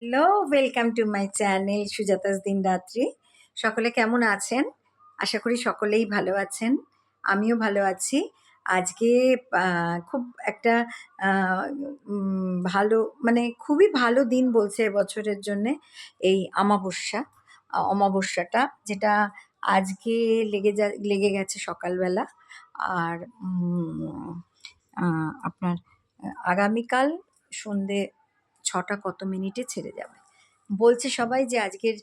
Hello, welcome to my channel Sujata's দিনরাত্রি। সকলে কেমন আছেন? আশা করি সকলেই ভালো আছেন। আমিও ভালো আছি। আজকে খুব একটা ভালো মানে খুবই ভালো দিন বলছে এবছরের জন্যে এই অমাবস্যাটা যেটা আজকে লেগে গেছে সকালবেলা। আর আপনার আগামীকাল সন্ধে ৬টা কত মিনিটে ছেড়ে যাবে। বলছে সবাই যে আজকের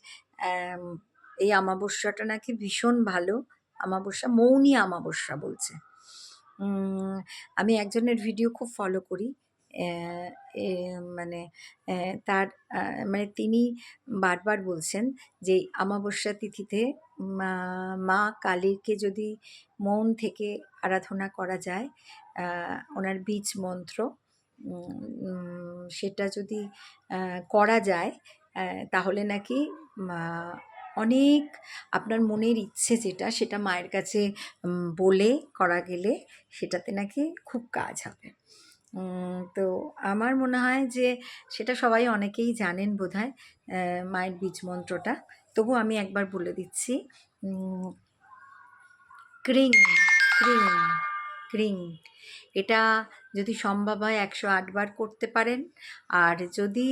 আম এই অমাবস্যাটা নাকি ভীষণ ভালো অমাবস্যা, মৌনী অমাবস্যা বলছে। আমি একজনের ভিডিও খুব ফলো করি। মানে তার মানে তিনি বারবার বলছেন যে অমাবস্যা তিথিতে মা কালীকে যদি মন থেকে আরাধনা করা যায়, ওনার বীজ মন্ত্র সেটা যদি করা যায় তাহলে নাকি অনেক আপনার মনের ইচ্ছে যেটা সেটা মায়ের কাছে বলে করা গেলে সেটাতে নাকি খুব কাজ হবে। তো আমার মনে হয় যে সেটা সবাই অনেকেই জানেন বোধহয় মায়ের বীজ মন্ত্রটা। তবু আমি একবার বলে দিচ্ছি, ক্রিং ক্রিং ক্রিং। এটা যদি সম্ভব হয় ১০৮ বার করতে পারেন। আর যদি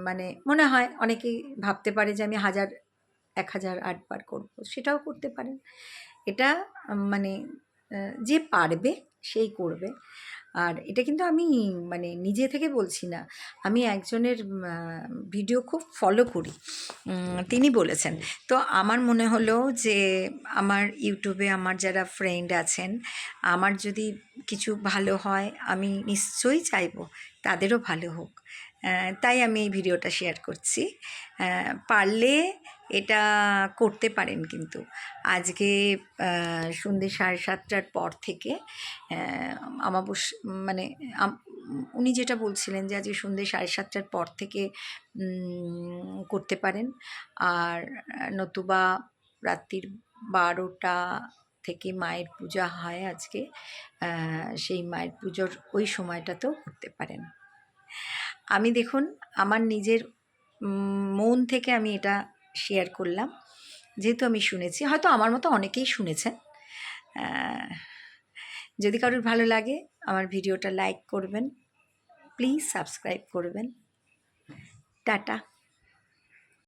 মানে মনে হয় অনেকেই ভাবতে পারে যে আমি ১০০০ বার করব, সেটাও করতে পারেন। এটা মানে যে পারবে সেই করবে। আর এটা কিন্তু আমি মানে নিজে থেকে বলছি না, আমি একজনের ভিডিও খুব ফলো করি, তিনি বলেছেন। তো আমার মনে হলো যে আমার ইউটিউবে আমার যারা ফ্রেন্ড আছেন, আমার যদি কিছু ভালো হয় আমি নিশ্চয়ই চাইবো তাদেরও ভালো হোক। তাই আমি এই ভিডিওটা শেয়ার করছি। পারলে এটা করতে পারেন, কিন্তু আজকে সন্ধ্যে ৭:৩০টার পর থেকে অমাবস্যা মানে উনি যেটা বলছিলেন যে আজকে সন্ধ্যে ৭:৩০টার পর থেকে করতে পারেন। আর নতুবা রাত্রির ১২টা থেকে মায়ের পূজা হয় আজকে, সেই মায়ের পুজোর ওই সময়টাতেও করতে পারেন। আমি দেখুন আমার নিজের মন থেকে আমি এটা শেয়ার করলাম, যেহেতু আমি শুনেছি, হয়তো আমার মতো অনেকেই শুনেছেন। যদি কারোর ভালো লাগে আমার ভিডিওটা লাইক করবেন, প্লিজ সাবস্ক্রাইব করবেন। টাটা।